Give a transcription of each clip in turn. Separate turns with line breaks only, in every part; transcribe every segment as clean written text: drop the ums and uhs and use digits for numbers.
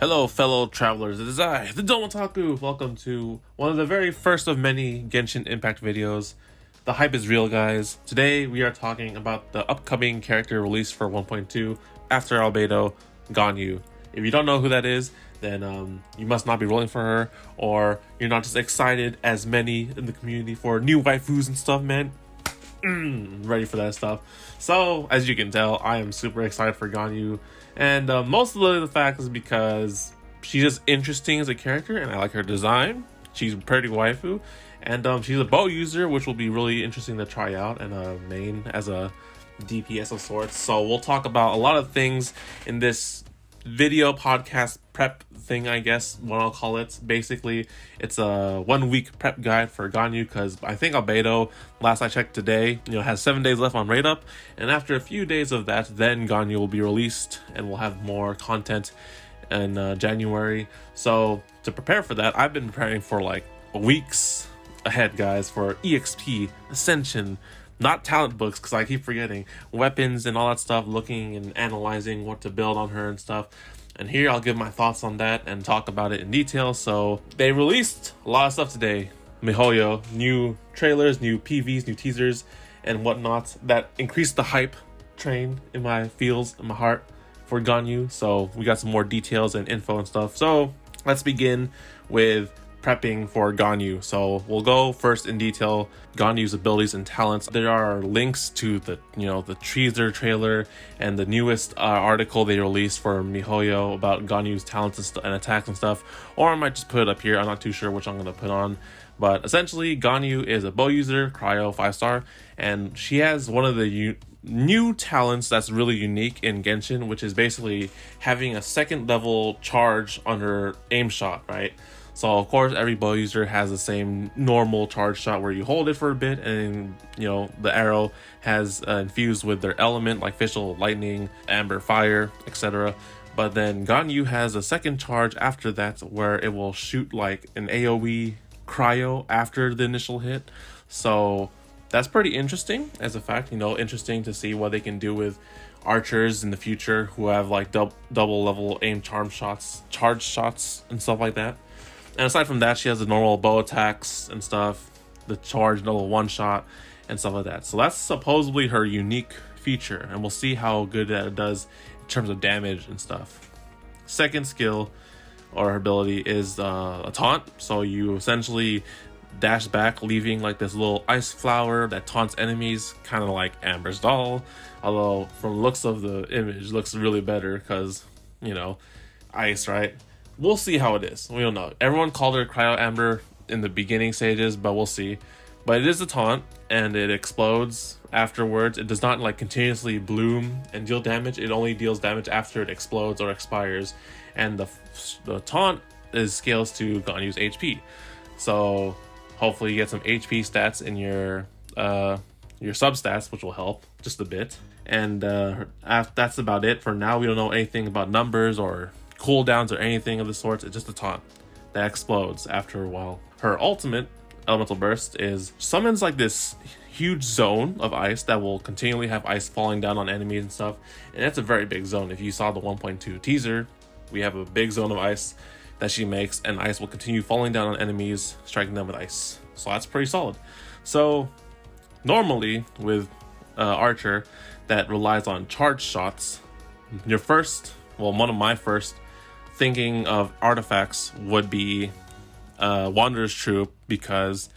Hello, fellow travelers. It is I, the Domotaku. Welcome to one of the very first of many Genshin Impact videos. The hype is real, guys. Today, we are talking about the upcoming character release for 1.2 after Albedo, Ganyu. If you don't know who that is, then you must not be rolling for her, or you're not just excited as many in the community for new waifus and stuff, man. Ready for that stuff. So, as you can tell, I am super excited for Ganyu. And most of the fact is because she's just interesting as a character and I like her design. She's pretty waifu. And she's a bow user, which will be really interesting to try out, and a main as a DPS of sorts. So we'll talk about a lot of things in this video podcast prep thing, I guess what I'll call it. Basically, it's a 1 week prep guide for Ganyu, because I think Albedo, last I checked today, has 7 days left on rate up, and after a few days of that, then Ganyu will be released and we'll have more content in January. So to prepare for that, I've been preparing for like weeks ahead, guys, for EXP, Ascension, not talent books, because I keep forgetting, weapons and all that stuff, looking and analyzing what to build on her and stuff. And here I'll give my thoughts on that and talk about it in detail. So they released a lot of stuff today. MiHoYo, new trailers, new PVs, new teasers, and whatnot that increased the hype train in my feels, in my heart for Ganyu. So we got some more details and info and stuff. So let's begin with prepping for Ganyu. So we'll go first in detail Ganyu's abilities and talents. There are links to the the teaser trailer and the newest article they released for MiHoYo about Ganyu's talents and attacks and stuff, or I might just put it up here. I'm not too sure which I'm going to put on, but essentially Ganyu is a bow user, cryo 5-star, and she has one of the new talents that's really unique in Genshin, which is basically having a second level charge on her aim shot, right? So of course every bow user has the same normal charge shot where you hold it for a bit and the arrow has infused with their element like fischl, lightning, amber, fire, etc. But then Ganyu has a second charge after that where it will shoot like an AoE cryo after the initial hit. So that's pretty interesting as a fact, interesting to see what they can do with archers in the future who have like double level aim charge shots and stuff like that. And aside from that, she has the normal bow attacks and stuff, the charge level 1-shot and stuff like that. So that's supposedly her unique feature, and we'll see how good that does in terms of damage and stuff. Second skill or her ability is a taunt. So you essentially dash back, leaving like this little ice flower that taunts enemies, kind of like Amber's doll. Although from the looks of the image, looks really better because ice, right? We'll see how it is. We don't know. Everyone called her Cryo Amber in the beginning stages, but we'll see. But it is a taunt, and it explodes afterwards. It does not like continuously bloom and deal damage. It only deals damage after it explodes or expires. And the taunt scales to Ganyu's HP. So hopefully you get some HP stats in your substats, which will help just a bit. And that's about it for now. We don't know anything about numbers or cooldowns or anything of the sorts. It's just a taunt that explodes after a while. Her ultimate, Elemental Burst, summons like this huge zone of ice that will continually have ice falling down on enemies and stuff, and it's a very big zone. If you saw the 1.2 teaser, we have a big zone of ice that she makes, and ice will continue falling down on enemies, striking them with ice. So that's pretty solid. So normally with Archer that relies on charge shots, one of my first thinking of artifacts would be Wanderer's Troop, because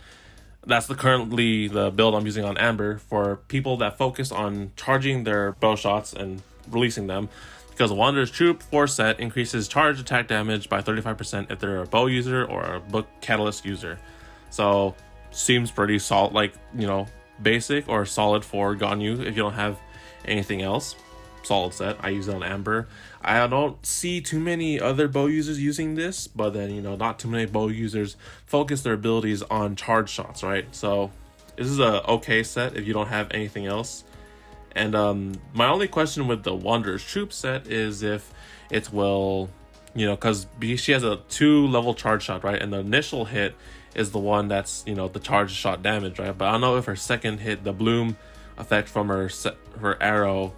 that's currently the build I'm using on Amber for people that focus on charging their bow shots and releasing them, because Wanderer's Troop 4 set increases charge attack damage by 35% if they're a bow user or a book catalyst user. So seems pretty solid, like basic or solid for Ganyu if you don't have anything else. Solid set. I use it on Amber. I don't see too many other bow users using this, but then not too many bow users focus their abilities on charge shots, right? So this is a okay set if you don't have anything else. And my only question with the Wanderer's Troop set is if it will, because she has a 2-level charge shot, right? And the initial hit is the one that's the charge shot damage, right? But I don't know if her second hit, the bloom effect from her arrow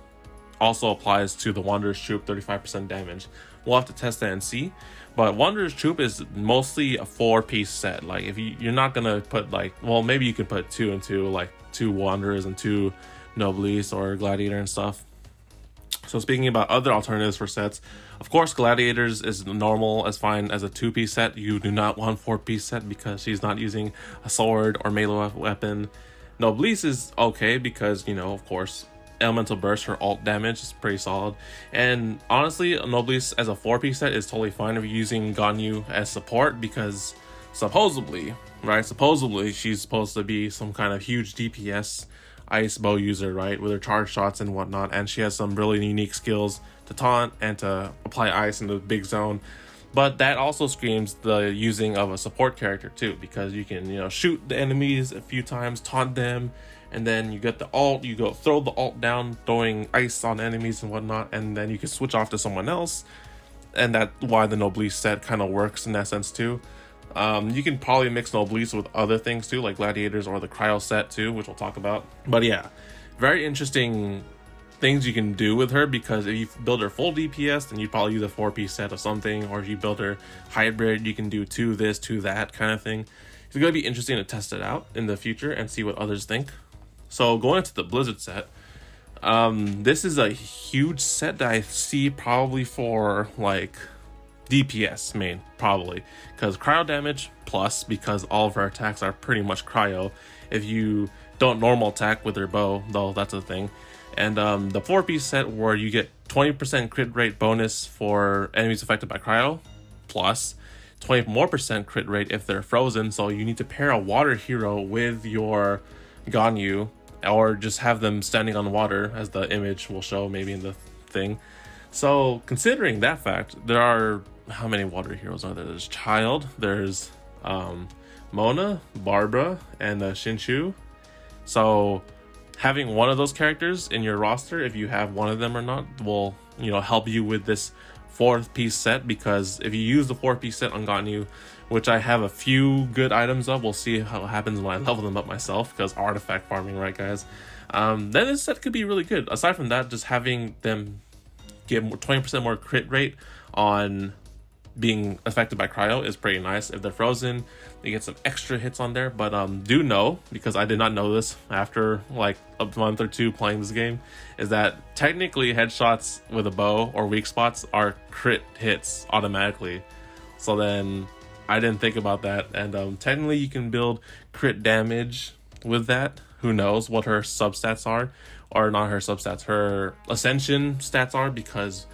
also applies to the Wanderer's Troop, 35% damage. We'll have to test that and see. But Wanderer's Troop is mostly a 4-piece set. Like if you're not gonna put like, well, maybe you could put 2 and 2, like 2 Wanderers and 2 Noblesse or Gladiator and stuff. So speaking about other alternatives for sets, of course, Gladiators is normal as fine as a 2-piece set. You do not want 4-piece set because she's not using a sword or melee weapon. Noblesse is okay because, you know, of course, Elemental Burst for alt damage is pretty solid. And honestly, Noblesse as a 4-piece set is totally fine if you're using Ganyu as support because supposedly she's supposed to be some kind of huge DPS ice bow user, right, with her charge shots and whatnot, and she has some really unique skills to taunt and to apply ice in the big zone. But that also screams the using of a support character too, because you can, you know, shoot the enemies a few times, taunt them, and then you get the ult, you go throw the ult down, throwing ice on enemies and whatnot, and then you can switch off to someone else. And that's why the Noblesse set kind of works in that sense too. You can probably mix Noblesse with other things too, like Gladiators or the Cryo set too, which we'll talk about. But yeah, very interesting things you can do with her, because if you build her full DPS, then you'd probably use a 4-piece set of something, or if you build her hybrid, you can do 2 this, 2 that kind of thing. It's going to be interesting to test it out in the future and see what others think. So going into the Blizzard set, this is a huge set that I see probably for like DPS main, probably, because cryo damage plus, because all of her attacks are pretty much cryo if you don't normal attack with her bow, though that's a thing. And the 4-piece set where you get 20% crit rate bonus for enemies affected by cryo, plus 20 more % crit rate if they're frozen. So you need to pair a water hero with your Ganyu, or just have them standing on water, as the image will show maybe in the thing. So considering that fact, there are, how many water heroes are there? There's Child, there's Mona, Barbara, and Shinshu. So having one of those characters in your roster, if you have one of them or not, will, you know, help you with this 4-piece set, because if you use the 4-piece set on Ganyu, which I have a few good items of, we'll see how it happens when I level them up myself, because artifact farming, right guys? Then this set could be really good. Aside from that, just having them get 20% more crit rate on being affected by cryo is pretty nice. If they're frozen, they get some extra hits on there. But do know, because I did not know this after like a month or 2 playing this game, is that technically headshots with a bow or weak spots are crit hits automatically. So then I didn't think about that, and technically you can build crit damage with that. Who knows what her substats are, or not her substats, her Ascension stats are, because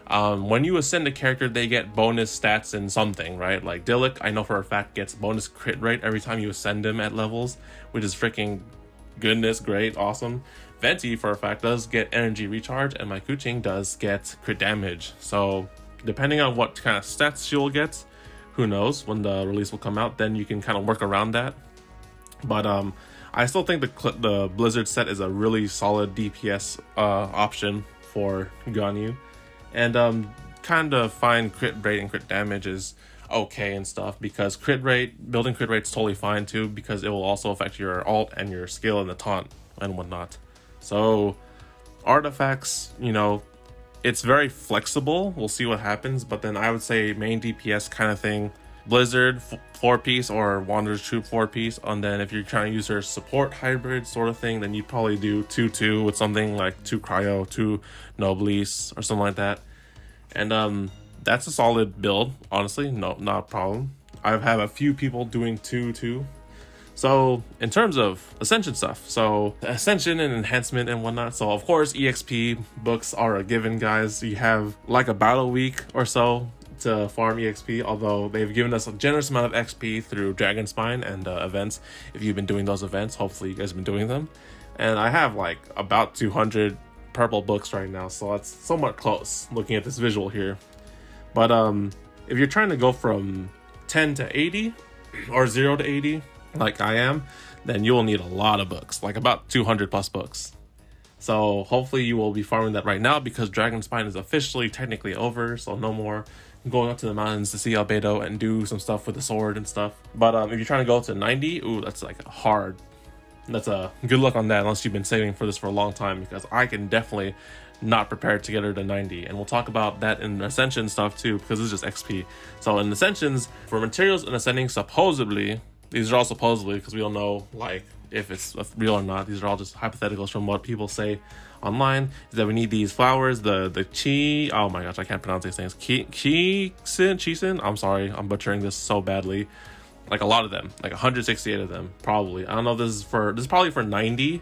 when you ascend a character, they get bonus stats in something, right? Like Dillik, I know for a fact, gets bonus crit rate every time you ascend him at levels, which is freaking goodness, great, awesome. Venti, for a fact, does get energy recharge, and my Kuching does get crit damage. So depending on what kind of stats she will get, who knows when the release will come out, then you can kind of work around that. But I still think the Blizzard set is a really solid DPS option for Ganyu. And kind of find crit rate and crit damage is okay and stuff, because building crit rate is totally fine too, because it will also affect your ult and your skill and the taunt and whatnot. So artifacts, you know, it's very flexible. We'll see what happens, but then I would say main DPS kind of thing, Blizzard 4-piece or Wanderer's Troop 4-piece. And then if you're trying to use her support hybrid sort of thing, then you'd probably do 2-2 with something like 2 Cryo, 2 Noblesse or something like that. And that's a solid build, honestly, not a problem. I've had a few people doing 2-2. So in terms of Ascension stuff, so Ascension and enhancement and whatnot, so of course EXP books are a given, guys. You have like a battle week or so to farm EXP, although they've given us a generous amount of XP through Dragon Spine and events. If you've been doing those events, hopefully you guys have been doing them. And I have like about 200 purple books right now, so that's somewhat close looking at this visual here. But if you're trying to go from 10 to 80 or 0 to 80 like I am, then you will need a lot of books, like about 200 plus books. So hopefully you will be farming that right now, because Dragon Spine is officially technically over, so no more going up to the mountains to see Albedo and do some stuff with the sword and stuff. But if you're trying to go to 90, ooh, that's like a hard That's a good luck on that, unless you've been saving for this for a long time, because I can definitely not prepare to get her to 90. And we'll talk about that in Ascension stuff too, because it's just XP. So in Ascensions, for materials in Ascending, supposedly, these are all supposedly, because we don't know like if it's real or not. These are all just hypotheticals from what people say online, is that we need these flowers, the chi, oh my gosh, I can't pronounce these things, chisin, I'm sorry, I'm butchering this so badly, like a lot of them, like 168 of them probably. I don't know if this is probably for 90,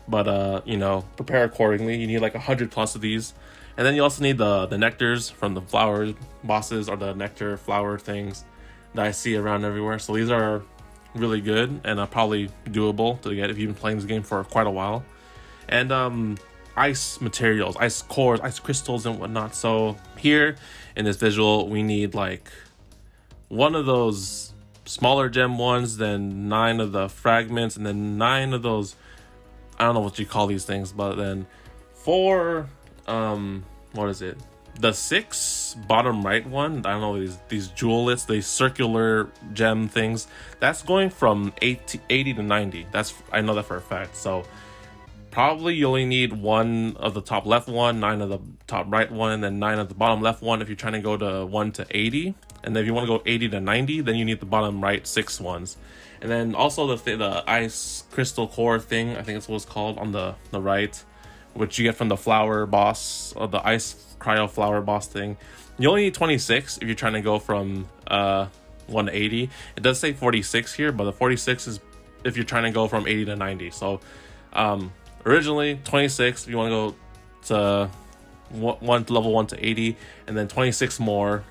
but you know, prepare accordingly. You need like 100 plus of these. And then you also need the nectars from the flower bosses, or the nectar flower things that I see around everywhere. So these are really good and probably doable to get if you've been playing this game for quite a while. And ice materials, ice cores, ice crystals and whatnot. So here in this visual, we need like one of those smaller gem ones, then 9 of the fragments, and then 9 of those, I don't know what you call these things, but then 4 what is it, the 6 bottom right one, I don't know, these jewelets, these circular gem things, that's going from 80 to 90. That's, I know that for a fact. So probably you only need 1 of the top left one, 9 of the top right one, and then 9 of the bottom left one if you're trying to go to 1 to 80. And then if you want to go 80 to 90, then you need the bottom right 6 ones. And then also the ice crystal core thing, I think it's what it's called, on the right, which you get from the flower boss, or the ice cryo flower boss thing. You only need 26 if you're trying to go from 1 to 80. It does say 46 here, but the 46 is if you're trying to go from 80 to 90. So originally 26 if you want to go to level 1 to 80, and then 26 more,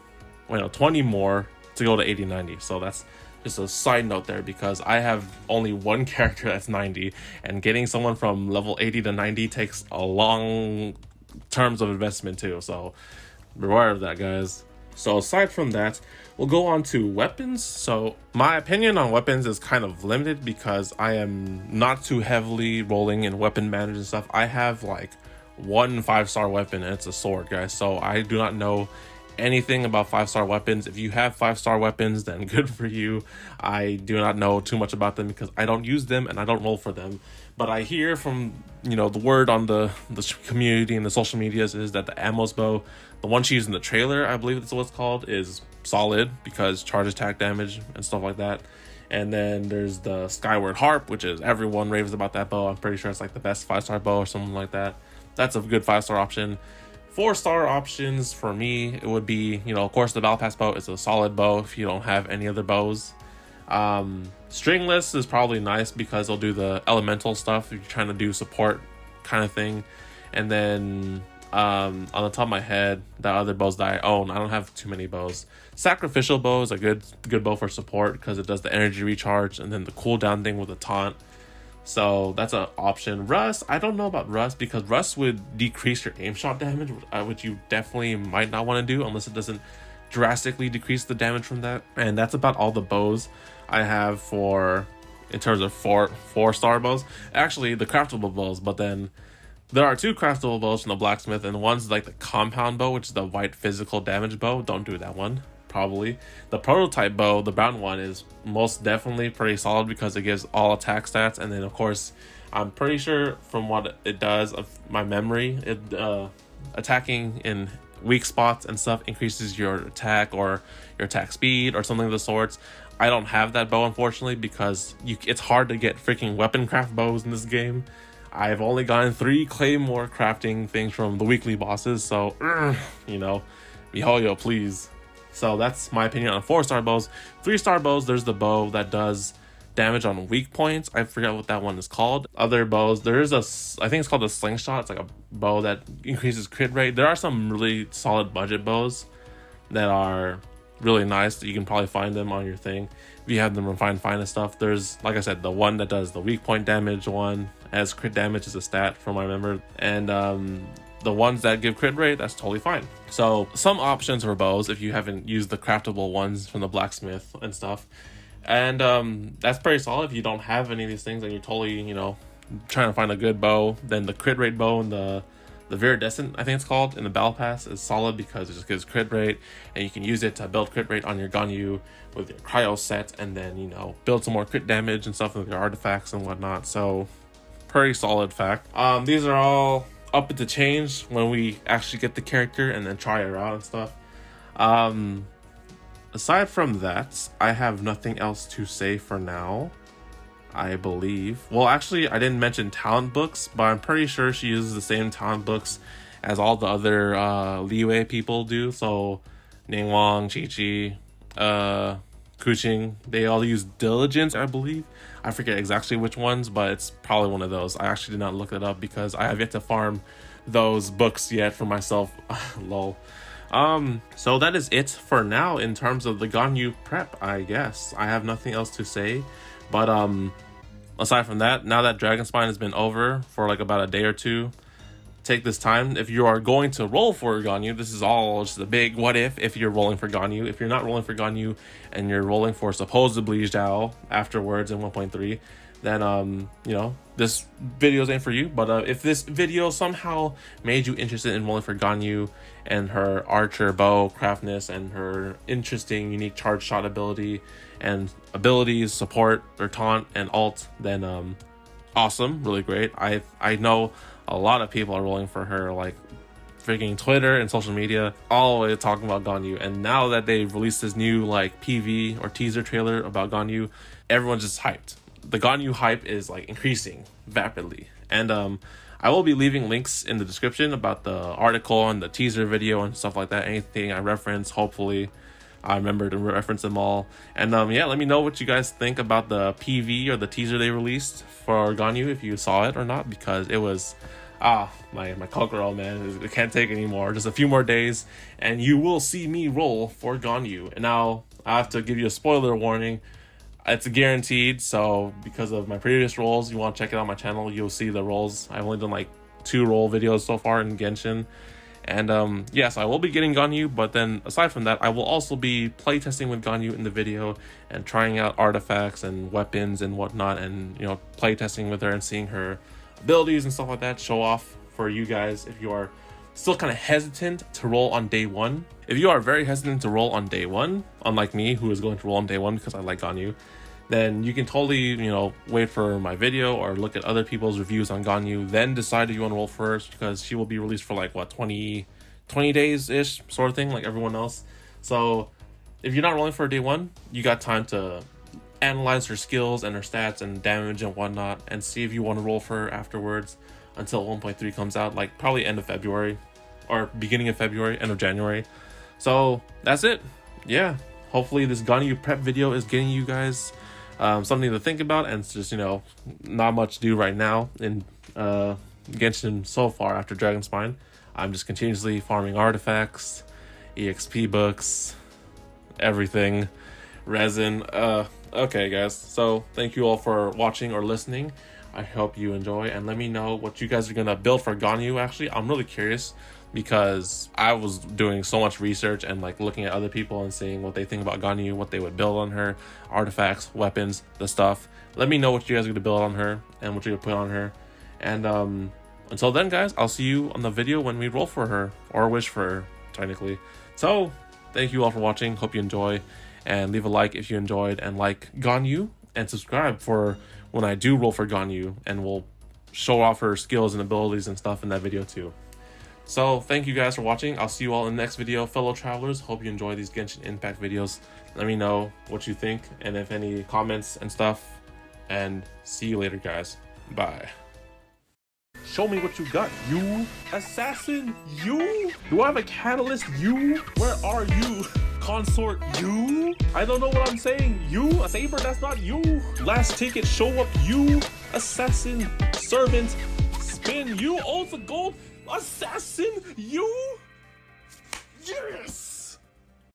20 more to go to 80, 90. So that's just a side note there, because I have only one character that's 90, and getting someone from level 80 to 90 takes a long terms of investment too. So beware of that, guys. So aside from that, we'll go on to weapons. So my opinion on weapons is kind of limited, because I am not too heavily rolling in weapon management and stuff. I have like 1 5-star weapon, and it's a sword, guys. So I do not know anything about 5-star weapons. If you have 5-star weapons, then good for you. I do not know too much about them, because I don't use them and I don't roll for them. But I hear from, the word on the community and the social medias is that the Amos bow, the one she used in the trailer, I believe that's what it's called, is solid because charge attack damage and stuff like that. And then there's the Skyward Harp, which is, everyone raves about that bow. I'm pretty sure it's like the best 5-star bow or something like that. That's a good 5-star option. 4-star options for me, it would be, of course, the Battle Pass bow is a solid bow if you don't have any other bows. Stringless is probably nice because they'll do the elemental stuff if you're trying to do support kind of thing. And then on the top of my head, the other bows that I own, I don't have too many bows. Sacrificial bow is a good bow for support because it does the energy recharge and then the cooldown thing with the taunt. So that's an option. Rust, I don't know about Rust, because Rust would decrease your aim shot damage, which you definitely might not want to do unless it doesn't drastically decrease the damage from that. And that's about all the bows I have in terms of 4-star bows. Actually, the craftable bows, but then there are 2 craftable bows from the blacksmith, and one's like the compound bow, which is the white physical damage bow. Don't do that one. Probably the prototype bow, the brown one, is most definitely pretty solid because it gives all attack stats. And then of course, I'm pretty sure from what it does, of my memory, it attacking in weak spots and stuff increases your attack or your attack speed or something of the sorts. I don't have that bow, unfortunately, because it's hard to get freaking weapon craft bows in this game. I've only gotten 3 claymore crafting things from the weekly bosses, so miHoYo, please. So that's my opinion on 4-star bows. 3-star bows, there's the bow that does damage on weak points. I forget what that one is called. Other bows, there's I think it's called a slingshot. It's like a bow that increases crit rate. There are some really solid budget bows that are really nice. You can probably find them on your thing if you have them refined fine and stuff. There's, like I said, the one that does the weak point damage one, as crit damage is a stat from what I remember. And the ones that give crit rate, that's totally fine. So some options for bows if you haven't used the craftable ones from the blacksmith and stuff. And that's pretty solid. If you don't have any of these things and you're totally, trying to find a good bow, then the crit rate bow and the the Viridescent, I think it's called, in the Battle Pass is solid because it just gives crit rate, and you can use it to build crit rate on your Ganyu with your cryo set, and then, you know, build some more crit damage and stuff with your artifacts and whatnot. So pretty solid fact. These are all up to change when we actually get the character and then try her out and stuff. Aside from that, I have nothing else to say for now, I believe. Well, actually, I didn't mention talent books, but I'm pretty sure she uses the same talent books as all the other Liyue people do. So Ningguang, Chi-Chi, Kuching, they all use Diligence, I believe. I forget exactly which ones, but it's probably one of those. I actually did not look it up because I have yet to farm those books yet for myself. Lol. So that is it for now in terms of the Ganyu prep, I guess. I have nothing else to say, but aside from that, now that Dragonspine has been over for like about a day or two, take this time. If you are going to roll for Ganyu, this is all just a big what if you're rolling for Ganyu. If you're not rolling for Ganyu and you're rolling for supposedly Zhao afterwards in 1.3, then you know, this video ain't for you. But if this video somehow made you interested in rolling for Ganyu and her archer bow craftness and her interesting unique charge shot ability and abilities, support or taunt and alt, then awesome, really great. I know a lot of people are rolling for her, like freaking Twitter and social media, all the way talking about Ganyu. And now that they've released this new like PV or teaser trailer about Ganyu, everyone's just hyped. The Ganyu hype is like increasing rapidly, and I will be leaving links in the description about the article and the teaser video and stuff like that. Anything I reference, hopefully I remember to reference them all. And yeah, let me know what you guys think about the PV or the teaser they released for Ganyu, if you saw it or not, because it was my Kokoro, man, it can't take anymore. Just a few more days and you will see me roll for Ganyu. And now I have to give you a spoiler warning. It's guaranteed, so because of my previous rolls, you want to check it out on my channel, you'll see the rolls. I've only done like 2 roll videos so far in Genshin. And yes, I will be getting Ganyu, but then aside from that, I will also be playtesting with Ganyu in the video and trying out artifacts and weapons and whatnot, and, you know, playtesting with her and seeing her abilities and stuff like that, show off for you guys if you are still kind of hesitant to roll on day 1. If you are very hesitant to roll on day 1, unlike me, who is going to roll on day 1 because I like Ganyu, then you can totally, you know, wait for my video or look at other people's reviews on Ganyu, then decide if you want to roll first, because she will be released for like, what, 20 days-ish sort of thing, like everyone else. So if you're not rolling for day 1, you got time to analyze her skills and her stats and damage and whatnot, and see if you want to roll for her afterwards until 1.3 comes out, like probably end of February or beginning of February, end of January. So that's it. Yeah, hopefully this Ganyu prep video is getting you guys something to think about, and it's just, you know, not much to do right now in Genshin so far after Dragonspine. I'm just continuously farming artifacts, EXP books, everything, resin. Okay guys, so thank you all for watching or listening. I hope you enjoy, and let me know what you guys are gonna build for Ganyu. Actually, I'm really curious because I was doing so much research and like looking at other people and seeing what they think about Ganyu, what they would build on her, artifacts, weapons, the stuff. Let me know what you guys are gonna build on her and what you're gonna put on her. And until then, guys, I'll see you on the video when we roll for her, or wish for her, technically. So thank you all for watching. Hope you enjoy, and leave a like if you enjoyed, and like Ganyu, and subscribe for when I do roll for Ganyu, and we'll show off her skills and abilities and stuff in that video too. So thank you guys for watching. I'll see you all in the next video, fellow travelers. Hope you enjoy these Genshin Impact videos. Let me know what you think and if any comments and stuff, and see you later, guys. Bye. Show me what you got, you assassin, you. Do I have a catalyst, you? Where are you? Consort, you? I don't know what I'm saying, you? A saber, that's not you. Last ticket, show up, you. Assassin, servant, spin, you. Oh, the gold. Assassin, you? Yes!